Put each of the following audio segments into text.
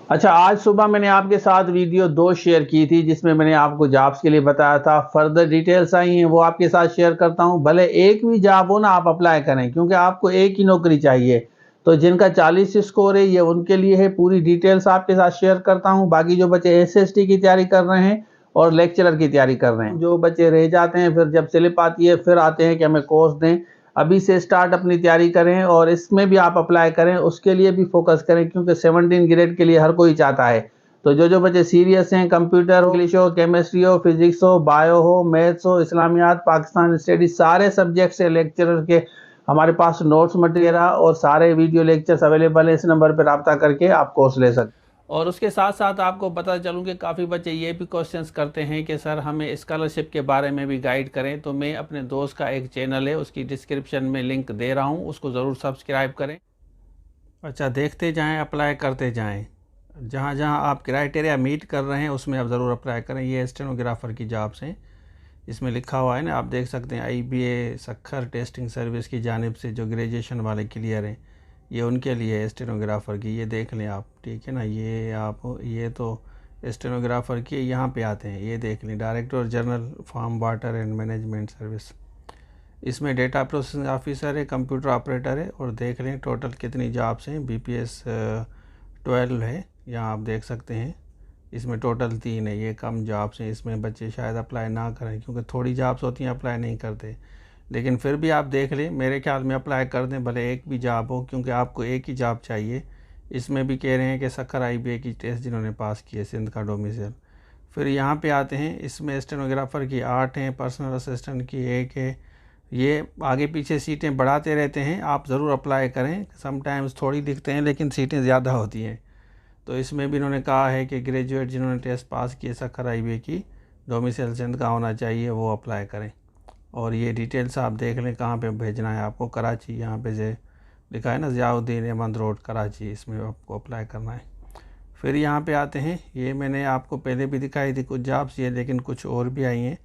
अच्छा, आज सुबह मैंने आपके साथ वीडियो 2 शेयर की थी जिसमें मैंने आपको जॉब्स के लिए बताया था। फर्दर डिटेल्स आई हैं वो आपके साथ शेयर करता हूँ। भले एक भी जॉब हो ना, आप अप्लाई करें क्योंकि आपको एक ही नौकरी चाहिए। तो जिनका 40 स्कोर है ये उनके लिए है। पूरी डिटेल्स आपके साथ शेयर करता हूँ। बाकी जो बच्चे एसएसटी की तैयारी कर रहे हैं और लेक्चरर की तैयारी कर रहे हैं, जो बच्चे रह जाते हैं फिर जब स्लिप आती है फिर आते हैं कि हमें कोर्स दें, अभी से स्टार्ट अपनी तैयारी करें और इसमें भी आप अप्लाई करें, उसके लिए भी फोकस करें क्योंकि 17 ग्रेड के लिए हर कोई चाहता है। तो जो जो बच्चे सीरियस हैं, कंप्यूटर हो, इंग्लिश हो, केमिस्ट्री हो, फिजिक्स हो, बायो हो, मैथ्स हो, इस्लामियात, पाकिस्तान स्टडी, सारे सब्जेक्ट से लेक्चरर के हमारे पास नोट्स मटेरियल और सारे वीडियो लेक्चर्स अवेलेबल है। इस नंबर पर रब्ता करके आप कोर्स ले सकते हैं। और उसके साथ साथ आपको पता चलूँ कि काफ़ी बच्चे ये भी क्वेश्चंस करते हैं कि सर हमें स्कॉलरशिप के बारे में भी गाइड करें। तो मैं अपने दोस्त का एक चैनल है, उसकी डिस्क्रिप्शन में लिंक दे रहा हूँ, उसको ज़रूर सब्सक्राइब करें। अच्छा, देखते जाएं, अप्लाई करते जाएं। जहाँ जहाँ आप क्राइटेरिया मीट कर रहे हैं उसमें आप ज़रूर अप्लाई करें। ये स्टेनोग्राफ़र की जॉब्स हैं, इसमें लिखा हुआ है ना, आप देख सकते हैं आईबीए सखर टेस्टिंग सर्विस की जानिब से जो ग्रेजुएशन वाले क्लियर हैं, ये उनके लिए है स्टेनोग्राफ़र की। ये देख लें आप, ठीक है ना। ये आप, ये तो स्टेनोग्राफ़र की यहाँ पे आते हैं, ये देख लें। Director general farm water and management service, इसमें डेटा प्रोसेसिंग ऑफिसर है, कंप्यूटर ऑपरेटर है। और देख लें टोटल कितनी जॉब्स हैं। बीपीएस 12 है, यहाँ आप देख सकते हैं। इसमें टोटल 3 है, ये कम जॉब्स हैं। इसमें बच्चे शायद अप्लाई ना करें क्योंकि थोड़ी जॉब्स होती हैं अप्लाई नहीं करते, लेकिन फिर भी आप देख लें, मेरे ख्याल में अप्लाई कर दें भले एक भी जॉब हो, क्योंकि आपको एक ही जॉब चाहिए। इसमें भी कह रहे हैं कि सखर आईबीए की टेस्ट जिन्होंने पास की है, सिंध का डोमिसाइल। फिर यहाँ पे आते हैं, इसमें स्टेनोग्राफ़र की 8 हैं, पर्सनल असिस्टेंट की 1 है। ये आगे पीछे सीटें बढ़ाते रहते हैं, आप ज़रूर अप्लाई करें। समटाइम्स थोड़ी दिखते हैं लेकिन सीटें ज़्यादा होती हैं। तो इसमें भी इन्होंने कहा है कि ग्रेजुएट जिन्होंने टेस्ट पास किए सखर आईबीए की, डोमिसाइल सिंध का होना चाहिए, वो अप्लाई करें। और ये डिटेल्स आप देख लें कहाँ पे भेजना है आपको। कराची, यहाँ पे जो लिखा है ना, ज़ियाउद्दीन अहमद रोड कराची, इसमें आपको अप्लाई करना है। फिर यहाँ पे आते हैं, ये मैंने आपको पहले भी दिखाई थी कुछ जॉब्स ये, लेकिन कुछ और भी आई हैं।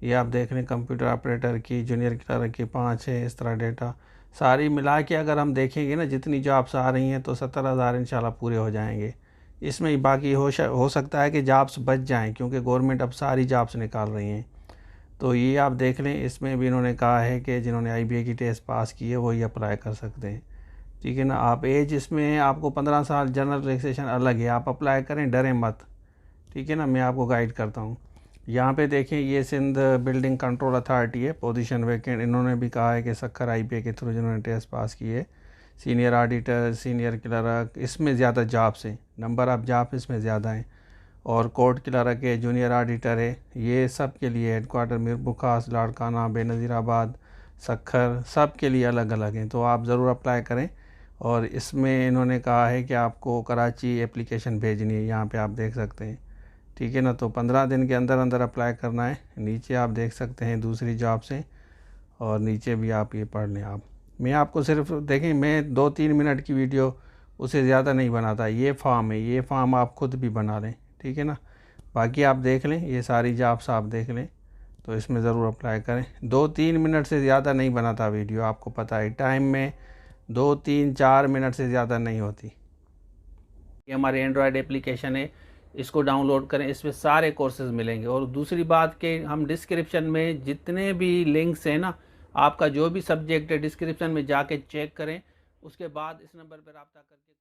ये आप देख लें, कंप्यूटर ऑपरेटर की, जूनियर क्लर्क की 5 है। इस तरह डेटा सारी मिला के अगर हम देखेंगे ना, जितनी जॉब्स आ रही हैं तो 70,000 इंशाल्लाह पूरे हो जाएंगे। इसमें बाकी हो सकता है कि जॉब्स बच जाएं क्योंकि गवर्नमेंट अब सारी जॉब्स निकाल रही हैं। तो ये आप देख लें, इसमें भी इन्होंने कहा है कि जिन्होंने आईबीए की टेस्ट पास की है वही अप्लाई कर सकते हैं, ठीक है ना। आप एज इसमें है आपको 15 साल, जनरल रजिस्ट्रेशन अलग है, आप अप्लाई करें, डरें मत, ठीक है ना। मैं आपको गाइड करता हूँ। यहाँ पे देखें, ये सिंध बिल्डिंग कंट्रोल अथॉरिटी है, पोजीशन वैकेंट। इन्होंने भी कहा है कि सखर आईबीए के थ्रू जिन्होंने टेस्ट पास किए, सीनियर ऑडिटर, सीनियर क्लर्क, इसमें ज़्यादा जॉब्स हैं, नंबर ऑफ़ जॉब इसमें ज़्यादा हैं। और कोर्ट क्लर्क है, जूनियर ऑडिटर है, ये सब के लिए हेडक्वार्टर मीरबुखास, लाड़काना, बेनज़ीराबाद, सखर, सब के लिए अलग अलग हैं। तो आप ज़रूर अप्लाई करें। और इसमें इन्होंने कहा है कि आपको कराची एप्लीकेशन भेजनी है, यहाँ पे आप देख सकते हैं, ठीक है ना। तो 15 दिन के अंदर अंदर अप्लाई करना है। नीचे आप देख सकते हैं दूसरी जॉब से, और नीचे भी आप ये पढ़ लें आप। मैं आपको सिर्फ देखें, मैं 2-3 मिनट की वीडियो उससे ज़्यादा नहीं बनाता। ये फॉर्म है, ये फॉर्म आप खुद भी बना लें, ठीक है ना। बाकी आप देख लें, ये सारी जॉब्स आप देख लें, तो इसमें ज़रूर अप्लाई करें। 2-3 मिनट से ज़्यादा नहीं बनाता वीडियो, आपको पता है टाइम में 2-3-4 मिनट से ज़्यादा नहीं होती। ये हमारे एंड्रॉयड एप्लीकेशन है, इसको डाउनलोड करें, इसमें सारे कोर्सेज मिलेंगे। और दूसरी बात कि हम डिस्क्रिप्शन में जितने भी लिंक्स हैं ना, आपका जो भी सब्जेक्ट है डिस्क्रिप्शन में जाके चेक करें, उसके बाद इस नंबर पर रब्ता करके